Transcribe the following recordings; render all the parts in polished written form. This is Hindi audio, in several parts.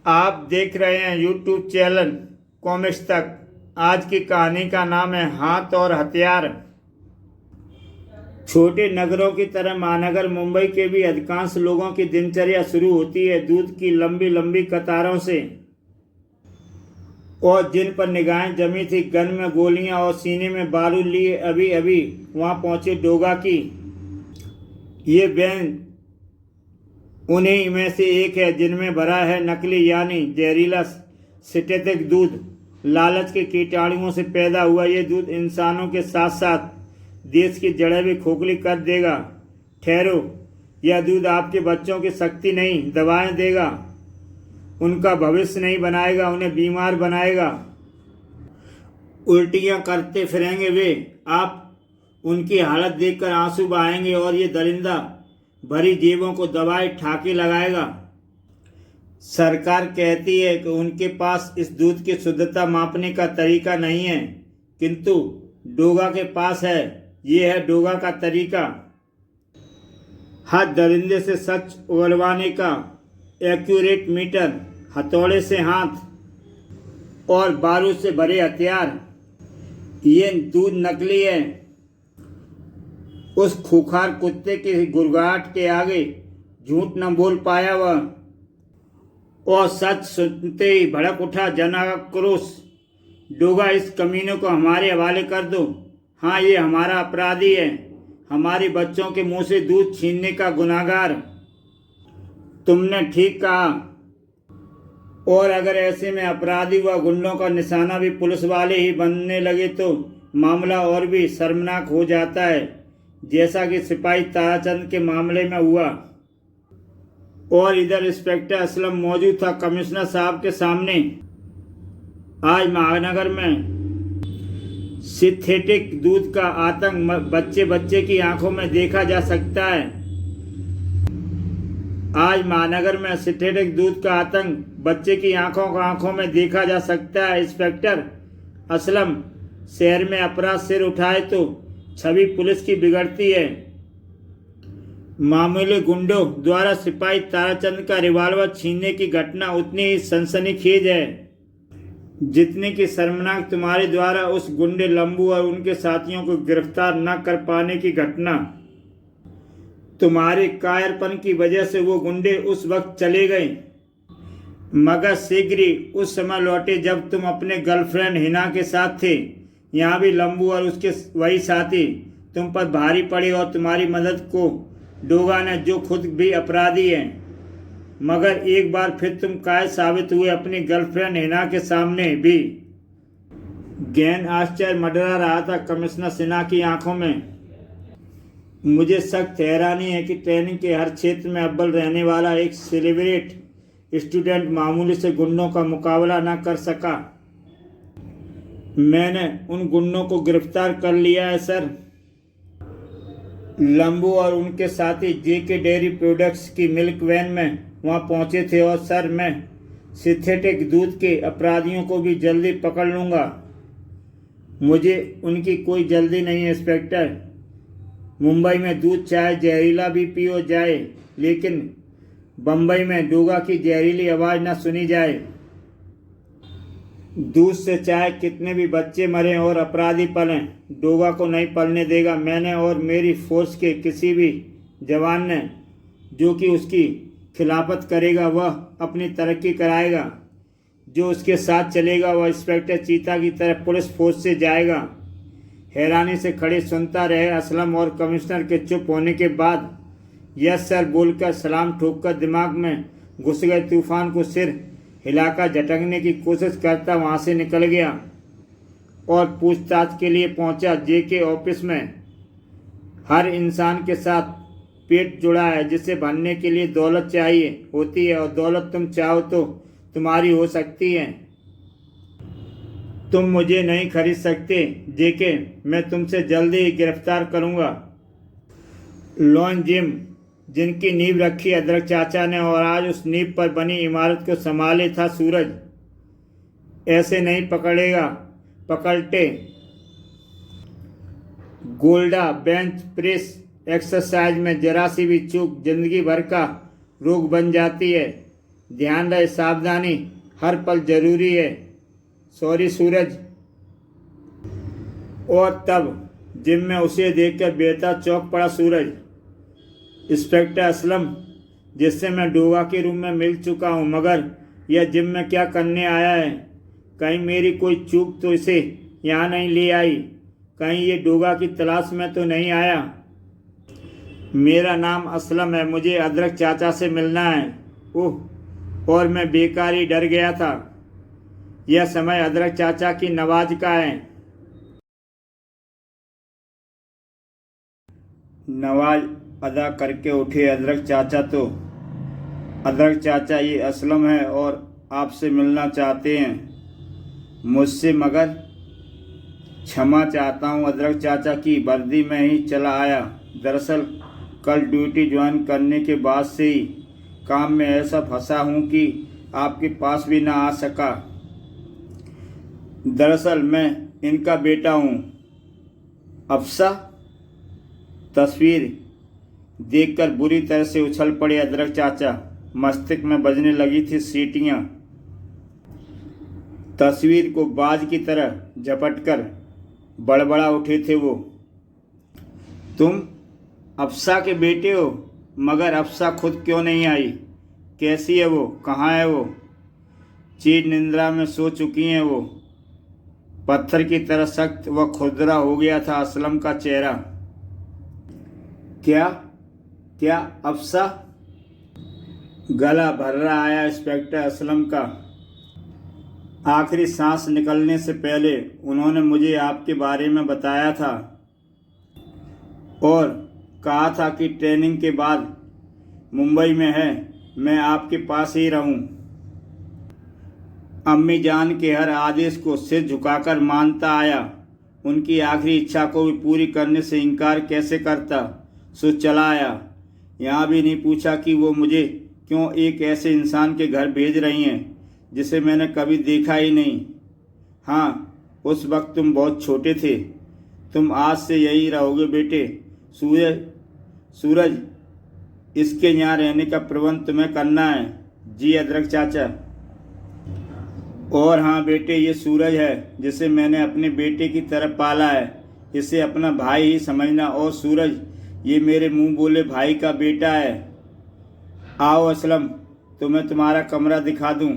आप देख रहे हैं यूट्यूब चैनल कॉमिक्स तक। आज की कहानी का नाम है हाथ और हथियार। छोटे नगरों की तरह महानगर मुंबई के भी अधिकांश लोगों की दिनचर्या शुरू होती है दूध की लंबी लंबी कतारों से, और जिन पर निगाहें जमी थी गन में गोलियां और सीने में बारूद लिए अभी अभी वहां पहुंचे डोगा की ये वैन उन्हीं में से एक है जिनमें भरा है नकली यानी जहरीला सिंथेटिक दूध। लालच के कीटाणुओं से पैदा हुआ ये दूध इंसानों के साथ साथ देश की जड़ें भी खोखली कर देगा। ठहरो, यह दूध आपके बच्चों की शक्ति नहीं दवाएं देगा, उनका भविष्य नहीं बनाएगा, उन्हें बीमार बनाएगा। उल्टियां करते फिरेंगे वे, आप उनकी हालत देखकर आंसू बहाएंगे और ये दरिंदा भरी जेबों को दबाए ठाके लगाएगा। सरकार कहती है कि उनके पास इस दूध की शुद्धता मापने का तरीका नहीं है, किंतु डोगा के पास है। ये है डोगा का तरीका, हर दरिंदे से सच उगलवाने का एक्यूरेट मीटर, हथौड़े से हाथ और बारूद से भरे हथियार। ये दूध नकली है, उस खूंखार कुत्ते की गुर्गाहट के आगे झूठ न बोल पाया वह, और सच सुनते ही भड़क उठा जन आक्रोश। डोगा, इस कमीने को हमारे हवाले कर दो। हाँ, ये हमारा अपराधी है, हमारे बच्चों के मुंह से दूध छीनने का गुनाहगार। तुमने ठीक कहा, और अगर ऐसे में अपराधी व गुंडों का निशाना भी पुलिस वाले ही बनने लगे तो मामला और भी शर्मनाक हो जाता है, जैसा कि सिपाही ताराचंद के मामले में हुआ। और इधर इंस्पेक्टर असलम मौजूद था कमिश्नर साहब के सामने। आज महानगर में सिंथेटिक दूध का आतंक बच्चे बच्चे की आंखों में देखा जा सकता है। आज महानगर में सिंथेटिक दूध का आतंक बच्चे की आंखों में देखा जा सकता है। इंस्पेक्टर असलम, शहर में अपराध सिर उठाए तो छवि पुलिस की बिगड़ती है। मामूली गुंडों द्वारा सिपाही ताराचंद का रिवॉल्वर छीनने की घटना उतनी ही सनसनीखेज है जितनी कि शर्मनाक तुम्हारे द्वारा उस गुंडे लंबू और उनके साथियों को गिरफ्तार न कर पाने की घटना। तुम्हारे कायरपन की वजह से वो गुंडे उस वक्त चले गए, मगर शीघ्र ही उस समय लौटे जब तुम अपने गर्लफ्रेंड हिना के साथ थे। यहाँ भी लंबू और उसके वही साथी तुम पर भारी पड़े और तुम्हारी मदद को डोगा ने, जो खुद भी अपराधी है, मगर एक बार फिर तुम कायर साबित हुए अपनी गर्लफ्रेंड हिना के सामने भी। गहन आश्चर्य मंडरा रहा था कमिश्नर सिन्हा की आंखों में। मुझे सख्त हैरानी है कि ट्रेनिंग के हर क्षेत्र में अव्वल रहने वाला एक सेलिब्रेट स्टूडेंट मामूली से गुंडों का मुकाबला न कर सका। मैंने उन गुंडों को गिरफ्तार कर लिया है सर। लंबू और उनके साथी जेके डेयरी प्रोडक्ट्स की मिल्क वैन में वहां पहुंचे थे, और सर मैं सिंथेटिक दूध के अपराधियों को भी जल्दी पकड़ लूँगा। मुझे उनकी कोई जल्दी नहीं है इंस्पेक्टर। मुंबई में दूध चाहे जहरीला भी पियो जाए, लेकिन बम्बई में डोगा की जहरीली आवाज़ न सुनी जाए। दूध से चाहे कितने भी बच्चे मरें और अपराधी पलें, डोगा को नहीं पलने देगा। मैंने और मेरी फोर्स के किसी भी जवान ने जो कि उसकी खिलाफत करेगा वह अपनी तरक्की कराएगा। जो उसके साथ चलेगा वह इंस्पेक्टर चीता की तरह पुलिस फोर्स से जाएगा। हैरानी से खड़े सुनता रहे असलम, और कमिश्नर के चुप होने के बाद यस सर बोलकर सलाम ठोककर दिमाग में घुस गए तूफान को सिर हिलाकर झटकने की कोशिश करता वहां से निकल गया और पूछताछ के लिए पहुंचा जेके ऑफिस में। हर इंसान के साथ पेट जुड़ा है, जिसे भरने के लिए दौलत चाहिए होती है, और दौलत तुम चाहो तो तुम्हारी हो सकती है। तुम मुझे नहीं खरीद सकते जेके, मैं तुमसे जल्दी ही गिरफ्तार करूंगा। लॉन जिम जिनकी नींव रखी अदरक चाचा ने, और आज उस नींव पर बनी इमारत को संभाले था सूरज, ऐसे नहीं पकड़ते। गोल्डा बेंच प्रेस एक्सरसाइज में जरा सी भी चूक जिंदगी भर का रोग बन जाती है। ध्यान रहे, सावधानी हर पल जरूरी है। सॉरी सूरज। और तब जिम में उसे देखकर बेहतर चौंक पड़ा सूरज। इंस्पेक्टर असलम, जिससे मैं डोगा के रूम में मिल चुका हूँ, मगर यह जिम में क्या करने आया है? कहीं मेरी कोई चूक तो इसे यहाँ नहीं ले आई? कहीं ये डोगा की तलाश में तो नहीं आया? मेरा नाम असलम है, मुझे अदरक चाचा से मिलना है। ओह, और मैं बेकार ही डर गया था। यह समय अदरक चाचा की नवाज का है। नवाज अदा करके उठे अदरक चाचा। तो अदरक चाचा, ये असलम है और आपसे मिलना चाहते हैं मुझसे, मगर क्षमा चाहता हूँ अदरक चाचा की वर्दी में ही चला आया। दरअसल कल ड्यूटी ज्वाइन करने के बाद से ही काम में ऐसा फंसा हूँ कि आपके पास भी ना आ सका। दरअसल मैं इनका बेटा हूँ। अफसा। तस्वीर देखकर बुरी तरह से उछल पड़े अदरक चाचा। मस्तिष्क में बजने लगी थी सीटियाँ। तस्वीर को बाज की तरह झपटकर बड़बड़ा उठे थे वो। तुम अफसा के बेटे हो? मगर अफसा खुद क्यों नहीं आई? कैसी है वो? कहाँ है वो? चीर निंद्रा में सो चुकी हैं वो। पत्थर की तरह सख्त व खुरदरा हो गया था असलम का चेहरा। क्या क्या अफसा? गला भर रहा आया इंस्पेक्टर असलम का। आखिरी सांस निकलने से पहले उन्होंने मुझे आपके बारे में बताया था और कहा था कि ट्रेनिंग के बाद मुंबई में है, मैं आपके पास ही रहूं। अम्मी जान के हर आदेश को सिर झुकाकर मानता आया। उनकी आखिरी इच्छा को भी पूरी करने से इनकार कैसे करता? सो चला आया। यहाँ भी नहीं पूछा कि वो मुझे क्यों एक ऐसे इंसान के घर भेज रही हैं जिसे मैंने कभी देखा ही नहीं। हाँ, उस वक्त तुम बहुत छोटे थे। तुम आज से यही रहोगे बेटे। सूरज, इसके यहाँ रहने का प्रबंध तुम्हें करना है। जी अदरक चाचा। और हाँ बेटे, ये सूरज है जिसे मैंने अपने बेटे की तरह पाला है। इसे अपना भाई ही समझना। और सूरज, ये मेरे मुंह बोले भाई का बेटा है। आओ असलम, तुम्हें तुम्हारा कमरा दिखा दूं।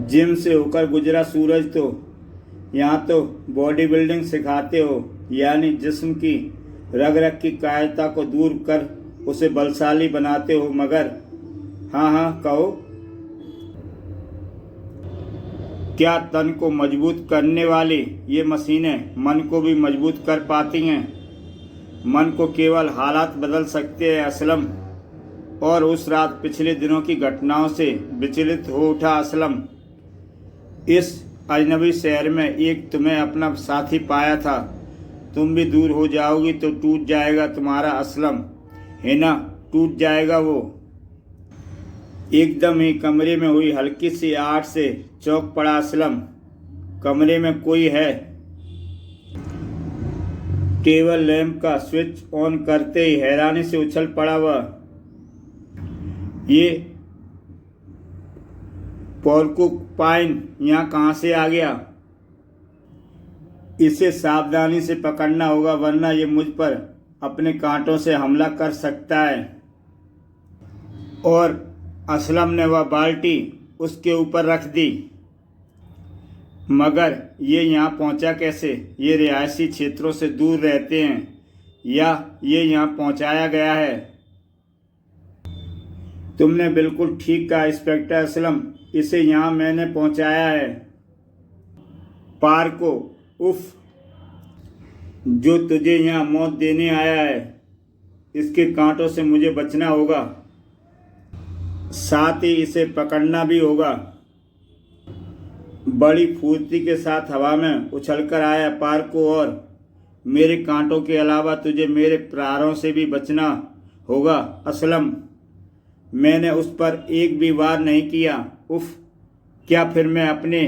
जिम से होकर गुजरा सूरज। तो यहाँ तो बॉडी बिल्डिंग सिखाते हो, यानी जिस्म की रग रग की कायरता को दूर कर उसे बलशाली बनाते हो। मगर हाँ हाँ कहो, क्या तन को मजबूत करने वाली ये मशीनें मन को भी मजबूत कर पाती हैं? मन को केवल हालात बदल सकते हैं असलम। और उस रात पिछले दिनों की घटनाओं से विचलित हो उठा असलम। इस अजनबी शहर में एक तुम्हें अपना साथी पाया था। तुम भी दूर हो जाओगी तो टूट जाएगा तुम्हारा असलम, है ना? टूट जाएगा वो। एकदम ही कमरे में हुई हल्की सी आहट से चौंक पड़ा असलम। कमरे में कोई है। टेबल लैंप का स्विच ऑन करते ही हैरानी से उछल पड़ा वह। ये पोर्कुपाइन यहाँ कहाँ से आ गया? इसे सावधानी से पकड़ना होगा, वरना ये मुझ पर अपने कांटों से हमला कर सकता है। और असलम ने वह बाल्टी उसके ऊपर रख दी। मगर ये यहाँ पहुँचा कैसे? ये रिहायशी क्षेत्रों से दूर रहते हैं या ये यहाँ पहुँचाया गया है? तुमने बिल्कुल ठीक कहा इंस्पेक्टर असलम, इसे यहाँ मैंने पहुँचाया है। पार्को, उफ, जो तुझे यहाँ मौत देने आया है, इसके कांटों से मुझे बचना होगा, साथ ही इसे पकड़ना भी होगा। बड़ी फुर्ती के साथ हवा में उछलकर आया पार्को। और मेरे कांटों के अलावा तुझे मेरे प्रहारों से भी बचना होगा असलम। मैंने उस पर एक भी वार नहीं किया। उफ, क्या फिर मैं अपने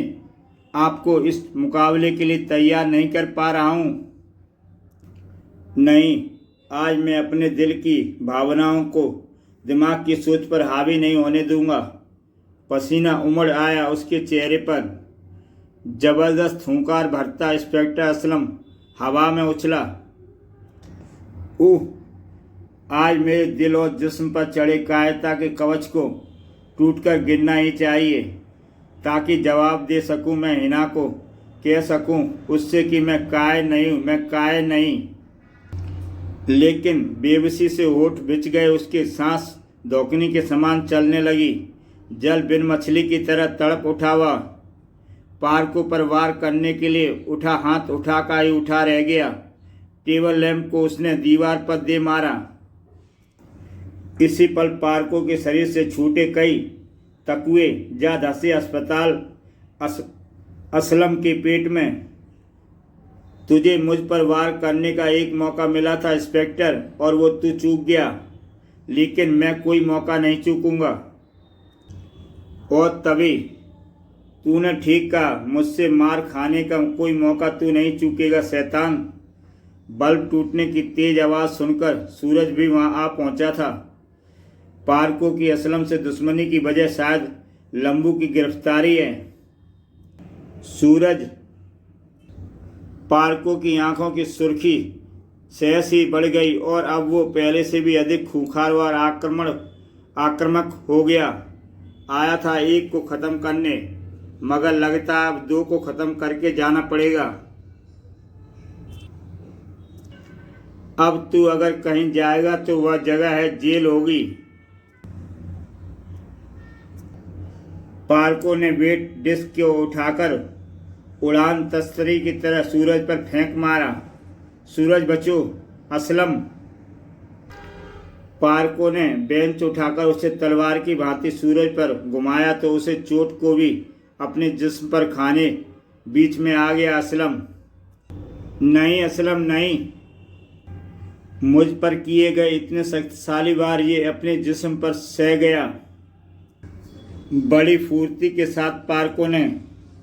आप को इस मुकाबले के लिए तैयार नहीं कर पा रहा हूँ? नहीं, आज मैं अपने दिल की भावनाओं को दिमाग की सोच पर हावी नहीं होने दूंगा। पसीना उमड़ आया उसके चेहरे पर। जबरदस्त हुंकार भरता इंस्पेक्टर असलम हवा में उछला। आज मेरे दिल और जिस्म पर चढ़े कायरता के कवच को टूटकर गिरना ही चाहिए, ताकि जवाब दे सकूं मैं हिना को, कह सकूं उससे कि मैं कायर नहीं हूं, मैं कायर नहीं। लेकिन बेबसी से होठ बिछ गए उसके, सांस धोखनी के समान चलने लगी। जल बिन मछली की तरह तड़प उठा हुआ पार्को पर वार करने के लिए उठा हाथ उठा का ही उठा रह गया। टेबल लैंप को उसने दीवार पर दे मारा। इसी पल पार्को के शरीर से छूटे कई तकुए जा धंसे अस्पताल असलम के पेट में। तुझे मुझ पर वार करने का एक मौका मिला था इंस्पेक्टर, और वो तू चूक गया, लेकिन मैं कोई मौका नहीं चूकूंगा। और तभी तूने ठीक कहा, मुझसे मार खाने का कोई मौका तू नहीं चूकेगा शैतान। बल्ब टूटने की तेज आवाज़ सुनकर सूरज भी वहां आ पहुंचा था। पार्को की असलम से दुश्मनी की वजह शायद लंबू की गिरफ्तारी है। सूरज पार्को की आंखों की सुर्खी सहज ही बढ़ गई और अब वो पहले से भी अधिक खूंखार और आक्रामक हो गया। आया था एक को ख़त्म करने, मगर लगता है अब दो को ख़त्म करके जाना पड़ेगा। अब तू अगर कहीं जाएगा तो वह जगह है जेल होगी। पार्को ने वेट डिस्क को उठाकर उड़ान तस्तरी की तरह सूरज पर फेंक मारा। सूरज बचो असलम। पार्को ने बेंच उठाकर उसे तलवार की भांति सूरज पर घुमाया तो उसे चोट को भी अपने जिस्म पर खाने बीच में आ गया। असलम नहीं, असलम नहीं। मुझ पर किए गए इतने शक्तिशाली वार ये अपने जिस्म पर सह गया। बड़ी फुर्ती के साथ पार्को ने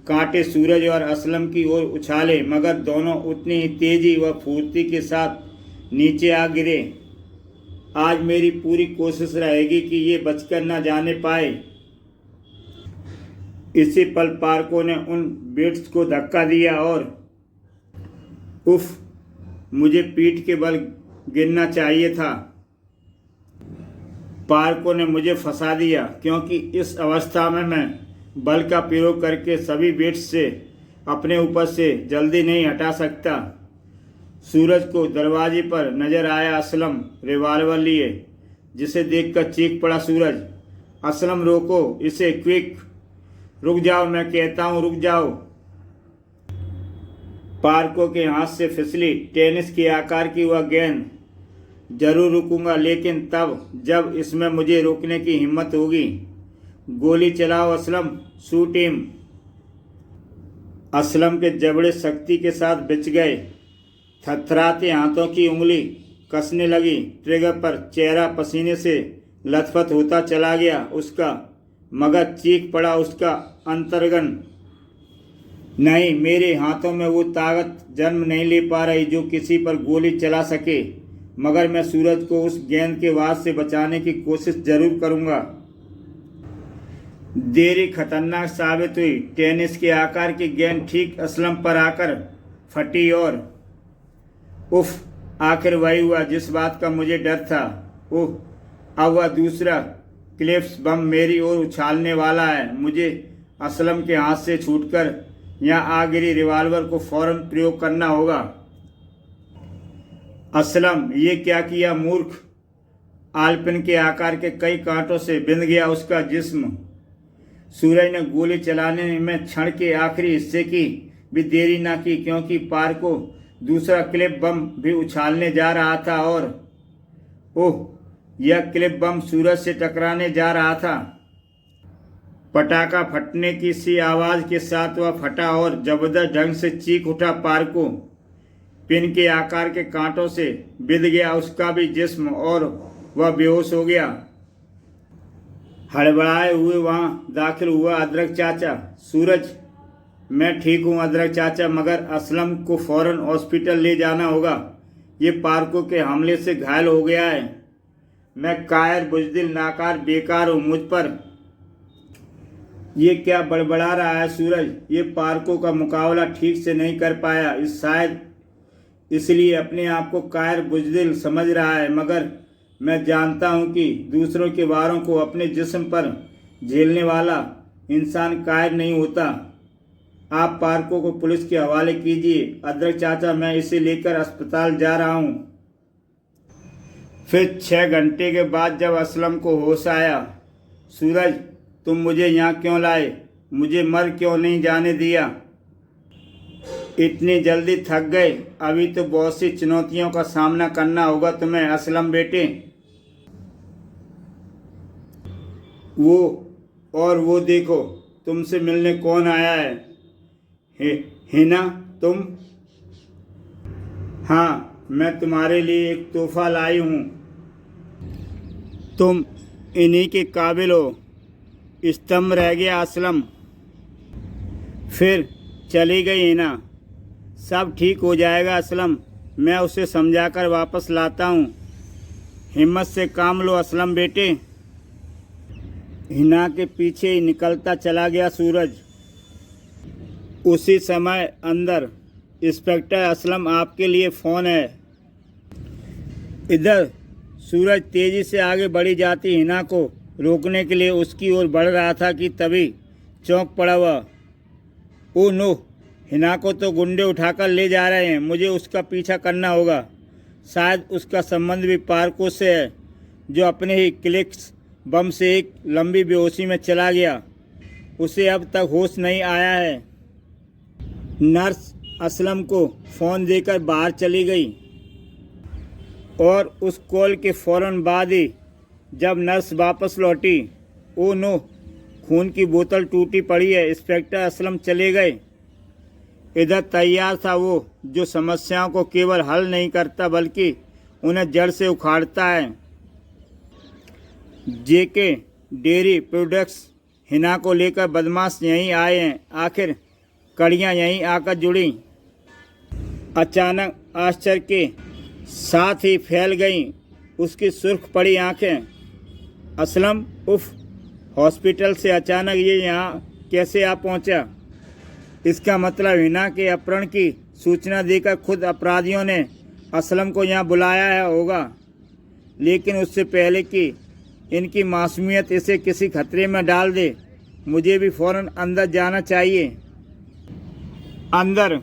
कांटे सूरज और असलम की ओर उछाले, मगर दोनों उतनी ही तेजी व फुर्ती के साथ नीचे आ गिरे। आज मेरी पूरी कोशिश रहेगी कि ये बचकर न जाने पाए। इसी पल पार्को ने उन बेट्स को धक्का दिया और उफ, मुझे पीठ के बल गिरना चाहिए था। पार्को ने मुझे फंसा दिया, क्योंकि इस अवस्था में मैं बल का प्रयोग करके सभी बेट्स से अपने ऊपर से जल्दी नहीं हटा सकता। सूरज को दरवाजे पर नजर आया असलम रिवाल्वर लिए, जिसे देखकर चीख पड़ा सूरज। असलम रोको इसे, क्विक, रुक जाओ, मैं कहता हूँ रुक जाओ। पार्को के हाथ से फिसली टेनिस के आकार की वह गेंद। जरूर रुकूंगा, लेकिन तब जब इसमें मुझे रोकने की हिम्मत होगी। गोली चलाओ असलम, शूट हिम। असलम के जबड़े शक्ति के साथ बिछ गए। थरथराते हाथों की उंगली कसने लगी ट्रिगर पर। चेहरा पसीने से लथपथ होता चला गया उसका, मगर चीख पड़ा उसका अंतर्गन। नहीं, मेरे हाथों में वो ताकत जन्म नहीं ले पा रही जो किसी पर गोली चला सके, मगर मैं सूरज को उस गेंद के वार से बचाने की कोशिश जरूर करूंगा। देरी खतरनाक साबित हुई। टेनिस के आकार की गेंद ठीक असलम पर आकर फटी और उफ, आखिर वही हुआ जिस बात का मुझे डर था। ओह, अब वह दूसरा क्लिप्स बम मेरी ओर उछालने वाला है। मुझे असलम के हाथ से छूटकर यहाँ आ गिरी रिवाल्वर को फौरन प्रयोग करना होगा। असलम, ये क्या किया मूर्ख। आलपिन के आकार के कई कांटों से बिंध गया उसका जिस्म। सूरज ने गोली चलाने में क्षण के आखिरी हिस्से की भी देरी न की, क्योंकि पार्को दूसरा क्लिप बम भी उछालने जा रहा था और ओह, यह क्लिप बम सूरज से टकराने जा रहा था। पटाखा फटने की सी आवाज़ के साथ वह फटा और जबरदस्त ढंग से चीख उठा पार्को। पिन के आकार के कांटों से बिंध गया उसका भी जिस्म और वह बेहोश हो गया। हड़बड़ाए हुए वहां दाखिल हुआ अदरक चाचा। सूरज, मैं ठीक हूँ अदरक चाचा, मगर असलम को फौरन हॉस्पिटल ले जाना होगा। ये पार्को के हमले से घायल हो गया है। मैं कायर, बुज़दिल, नाकार, बेकार हूँ। मुझ पर ये क्या बड़बड़ा रहा है सूरज? ये पार्कों का मुकाबला ठीक से नहीं कर पाया, शायद इसलिए अपने आप को कायर, बुज़दिल समझ रहा है। मगर मैं जानता हूँ कि दूसरों के वारों को अपने जिस्म पर झेलने वाला इंसान कायर नहीं होता। आप पार्कों को पुलिस के हवाले कीजिए। अदरक चाचा, मैं इसे लेकर अस्पताल जा रहा हूँ। फिर 6 घंटे के बाद जब असलम को होश आया, सूरज तुम मुझे यहाँ क्यों लाए? मुझे मर क्यों नहीं जाने दिया? इतनी जल्दी थक गए? अभी तो बहुत सी चुनौतियों का सामना करना होगा तुम्हें असलम बेटे। वो देखो, तुमसे मिलने कौन आया है? हिना तुम? हाँ, मैं तुम्हारे लिए एक तोहफा लाई हूँ। तुम इन्हीं के काबिल हो। स्तंभ रह गया असलम। फिर चली गई हिना। सब ठीक हो जाएगा असलम, मैं उसे समझाकर वापस लाता हूँ। हिम्मत से काम लो असलम बेटे। हिना के पीछे ही निकलता चला गया सूरज। उसी समय अंदर, इंस्पेक्टर असलम आपके लिए फ़ोन है। इधर सूरज तेज़ी से आगे बढ़ी जाती हिना को रोकने के लिए उसकी ओर बढ़ रहा था कि तभी चौंक पड़ा हुआ। ओ नो, हिना को तो गुंडे उठाकर ले जा रहे हैं। मुझे उसका पीछा करना होगा। शायद उसका संबंध भी पार्कों से है, जो अपने ही क्लिक्स बम से एक लंबी बेहोशी में चला गया। उसे अब तक होश नहीं आया है। नर्स असलम को फ़ोन देकर बाहर चली गई और उस कॉल के फ़ौरन बाद ही जब नर्स वापस लौटी, ओ नो, खून की बोतल टूटी पड़ी है। इंस्पेक्टर असलम चले गए। इधर तैयार था वो जो समस्याओं को केवल हल नहीं करता बल्कि उन्हें जड़ से उखाड़ता है। जेके डेयरी प्रोडक्ट्स हिना को लेकर बदमाश यहीं आए हैं। आखिर कड़ियाँ यहीं आकर जुड़ी। अचानक आश्चर्य के साथ ही फैल गईं उसकी सुर्ख पड़ी आंखें। असलम, उफ, हॉस्पिटल से अचानक ये यहाँ कैसे आ पहुँचा? इसका मतलब हिना के अपहरण की सूचना देकर खुद अपराधियों ने असलम को यहाँ बुलाया है होगा। लेकिन उससे पहले कि इनकी मासूमियत इसे किसी खतरे में डाल दे, मुझे भी फ़ौरन अंदर जाना चाहिए। अंदर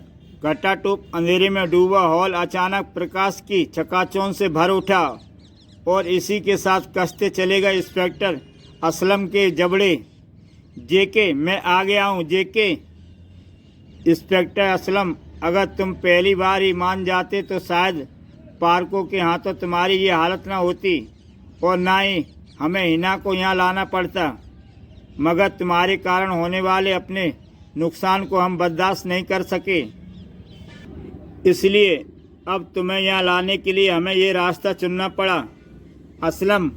घटाटोप अंधेरे में डूबा हॉल अचानक प्रकाश की चकाचौंध से भर उठा और इसी के साथ कसते चले गए इंस्पेक्टर असलम के जबड़े। जेके, मैं आ गया हूँ जेके। इंस्पेक्टर असलम, अगर तुम पहली बार ही मान जाते तो शायद पार्कों के हाथों तुम्हारी ये हालत ना होती और ना ही हमें हिना को यहाँ लाना पड़ता। मगर तुम्हारे कारण होने वाले अपने नुकसान को हम बर्दाश्त नहीं कर सके, इसलिए अब तुम्हें यहाँ लाने के लिए हमें ये रास्ता चुनना पड़ा। असलम,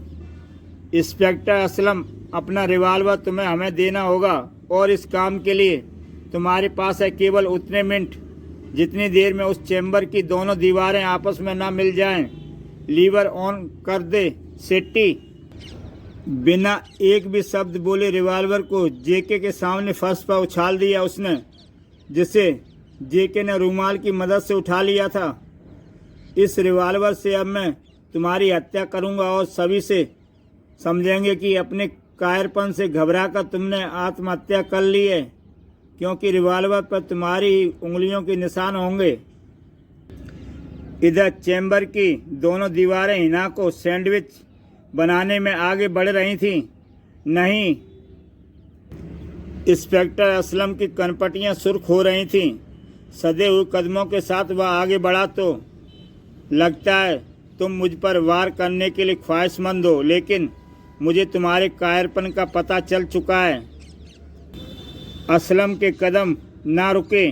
इंस्पेक्टर असलम, अपना रिवाल्वर तुम्हें हमें देना होगा और इस काम के लिए तुम्हारे पास है केवल उतने मिनट जितनी देर में उस चैम्बर की दोनों दीवारें आपस में ना मिल जाएं। लीवर ऑन कर दे सेट्टी। बिना एक भी शब्द बोले रिवाल्वर को जेके के सामने फर्श पर उछाल दिया उसने, जिसे जेके ने रूमाल की मदद से उठा लिया था। इस रिवाल्वर से अब मैं तुम्हारी हत्या करूंगा और सभी से समझेंगे कि अपने कायरपन से घबराकर तुमने आत्महत्या कर ली है, क्योंकि रिवाल्वर पर तुम्हारी ही उंगलियों के निशान होंगे। इधर चैम्बर की दोनों दीवारें हिना को सैंडविच बनाने में आगे बढ़ रही थीं। नहीं, इंस्पेक्टर असलम की कनपटियां सुर्ख हो रही थीं। सधे हुए कदमों के साथ वह आगे बढ़ा। तो लगता है तुम मुझ पर वार करने के लिए ख्वाहिशमंद हो, लेकिन मुझे तुम्हारे कायरपन का पता चल चुका है। असलम के कदम ना रुके।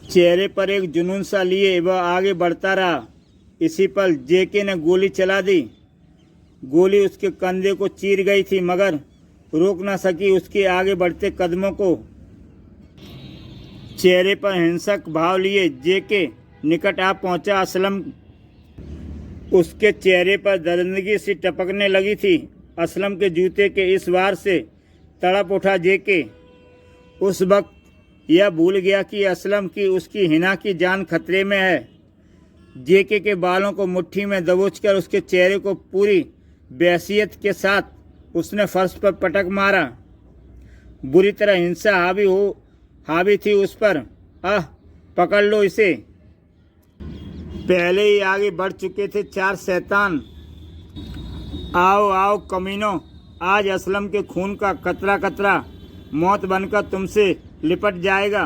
चेहरे पर एक जुनून सा लिए वह आगे बढ़ता रहा। इसी पल जेके ने गोली चला दी। गोली उसके कंधे को चीर गई थी, मगर रोक न सकी उसके आगे बढ़ते कदमों को। चेहरे पर हिंसक भाव लिए जेके निकट आ पहुंचा। असलम उसके चेहरे पर दरिंदगी सी टपकने लगी थी। असलम के जूते के इस वार से तड़प उठा जेके। उस वक्त यह भूल गया कि असलम की उसकी हिना की जान खतरे में है। जेके के बालों को मुट्ठी में दबोचकर उसके चेहरे को पूरी बेहसियत के साथ उसने फर्श पर पटक मारा। बुरी तरह हिंसा हावी थी उस पर। पकड़ लो इसे। पहले ही आगे बढ़ चुके थे 4 शैतान। आओ आओ कमीनों, आज असलम के खून का कतरा कतरा मौत बनकर तुमसे लिपट जाएगा।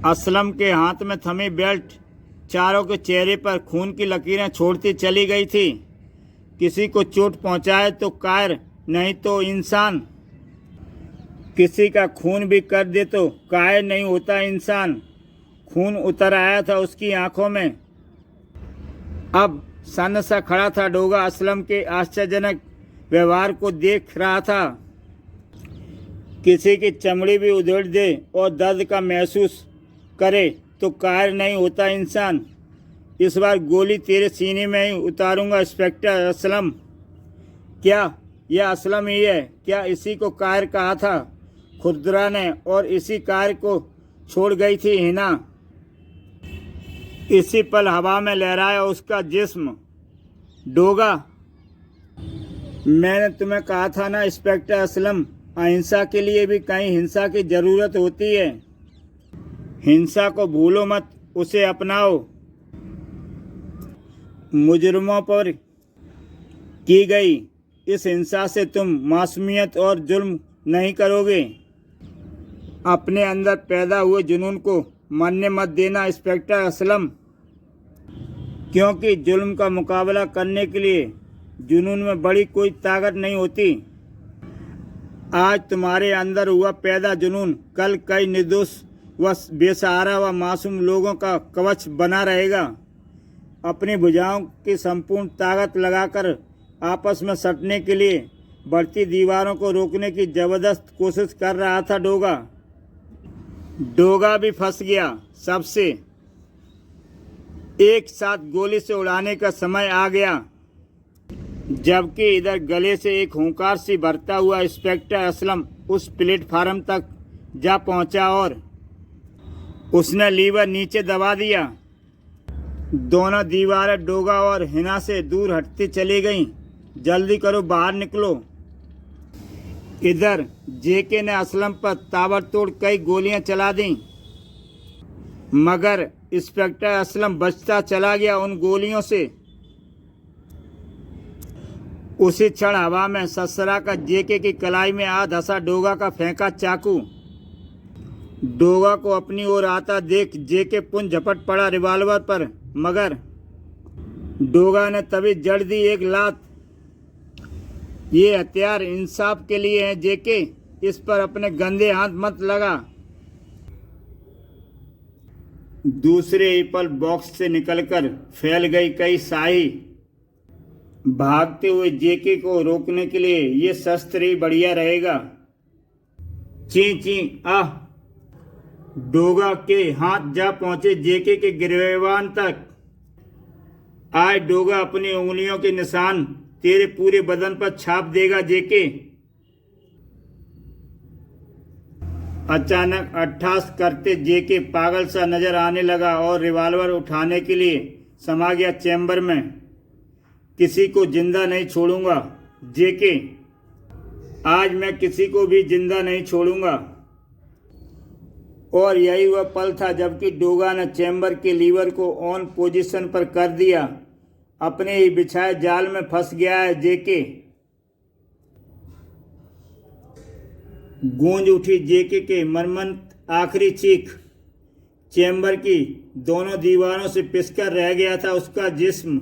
असलम के हाथ में थमी बेल्ट चारों के चेहरे पर खून की लकीरें छोड़ती चली गई थी। किसी को चोट पहुंचाए तो कायर, नहीं तो इंसान। किसी का खून भी कर दे तो कायर नहीं होता इंसान। खून उतर आया था उसकी आंखों में। अब सन्न सा खड़ा था डोगा। असलम के आश्चर्यजनक व्यवहार को देख रहा था। किसी की चमड़ी भी उधेड़ दे और दर्द का महसूस करे तो कायर नहीं होता इंसान। इस बार गोली तेरे सीने में ही उतारूंगा इंस्पेक्टर असलम। क्या यह असलम ही है? क्या इसी को कायर कहा था खुदरा ने और इसी कायर को छोड़ गई थी हिना? इसी पल हवा में लहराया उसका जिस्म। डोगा, मैंने तुम्हें कहा था ना इंस्पेक्टर असलम, अहिंसा के लिए भी कहीं हिंसा की ज़रूरत होती है। हिंसा को भूलो मत, उसे अपनाओ। मुजरिमों पर की गई इस हिंसा से तुम मासूमियत और जुल्म नहीं करोगे। अपने अंदर पैदा हुए जुनून को मरने मत देना इंस्पेक्टर असलम, क्योंकि जुल्म का मुकाबला करने के लिए जुनून में बड़ी कोई ताकत नहीं होती। आज तुम्हारे अंदर हुआ पैदा जुनून कल कई निर्दोष व बेसहारा व मासूम लोगों का कवच बना रहेगा। अपनी भुजाओं की संपूर्ण ताकत लगाकर आपस में सटने के लिए बढ़ती दीवारों को रोकने की जबरदस्त कोशिश कर रहा था डोगा। डोगा भी फंस गया। सबसे एक साथ गोली से उड़ाने का समय आ गया। जबकि इधर गले से एक हुंकार सी भरता हुआ इंस्पेक्टर असलम उस प्लेटफार्म तक जा पहुंचा और उसने लीवर नीचे दबा दिया। दोनों दीवारें डोगा और हिना से दूर हटती चली गईं। जल्दी करो, बाहर निकलो। इधर जेके ने असलम पर ताबड़तोड़ कई गोलियां चला दीं, मगर इंस्पेक्टर असलम बचता चला गया उन गोलियों से। उसी क्षण हवा में ससरा का जेके की कलाई में आ धंसा डोगा का फेंका चाकू। डोगा को अपनी ओर आता देख जेके पुन झपट पड़ा रिवॉल्वर पर, मगर डोगा ने तभी जड़ दी एक लात। ये हथियार इंसाफ के लिए है जेके, इस पर अपने गंदे हाथ मत लगा। दूसरे ही पल बॉक्स से निकलकर फैल गई कई शाही। भागते हुए जेके को रोकने के लिए ये शस्त्र ही बढ़िया रहेगा। ची ची आह! डोगा के हाथ जा पहुंचे जेके के गिरवान तक। आज डोगा अपनी उंगलियों के निशान तेरे पूरे बदन पर छाप देगा जेके। अचानक अट्ठास करते जेके पागल सा नजर आने लगा और रिवॉल्वर उठाने के लिए समा गया चैम्बर में। किसी को जिंदा नहीं छोड़ूंगा जेके, आज मैं किसी को भी जिंदा नहीं छोड़ूंगा। और यही वह पल था जबकि डोगा ने चैम्बर के लीवर को ऑन पोजीशन पर कर दिया। अपने ही बिछाए जाल में फंस गया है जेके। गूंज उठी जेके के मर्मंत आखिरी चीख। चैम्बर की दोनों दीवारों से पिसकर रह गया था उसका जिस्म।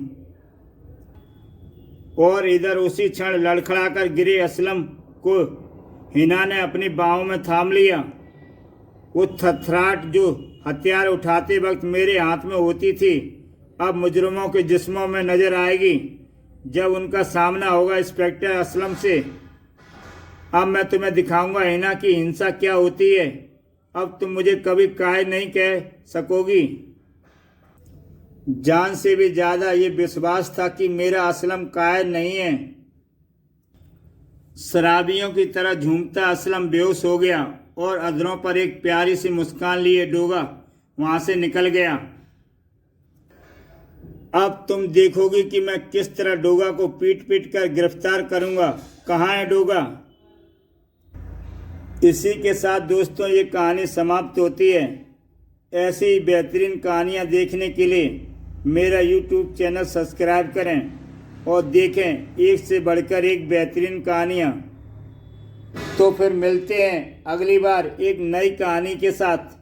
और इधर उसी क्षण लड़खड़ाकर गिरे असलम को हिना ने अपनी बाहों में थाम लिया। वो थरथराहट जो हथियार उठाते वक्त मेरे हाथ में होती थी, अब मुजरिमों के जिस्मों में नजर आएगी जब उनका सामना होगा इंस्पेक्टर असलम से। अब मैं तुम्हें दिखाऊंगा हिना की हिंसा क्या होती है। अब तुम मुझे कभी कायर नहीं कह सकोगी। जान से भी ज्यादा ये विश्वास था कि मेरा असलम कायर नहीं है। शराबियों की तरह झूमता असलम बेहोश हो गया और अधरों पर एक प्यारी सी मुस्कान लिए डोगा वहां से निकल गया। अब तुम देखोगी कि मैं किस तरह डोगा को पीट पीट कर गिरफ्तार करूंगा। कहाँ है डोगा? इसी के साथ दोस्तों ये कहानी समाप्त होती है। ऐसी ही बेहतरीन कहानियाँ देखने के लिए मेरा YouTube चैनल सब्सक्राइब करें और देखें एक से बढ़कर एक बेहतरीन कहानियाँ। तो फिर मिलते हैं अगली बार एक नई कहानी के साथ।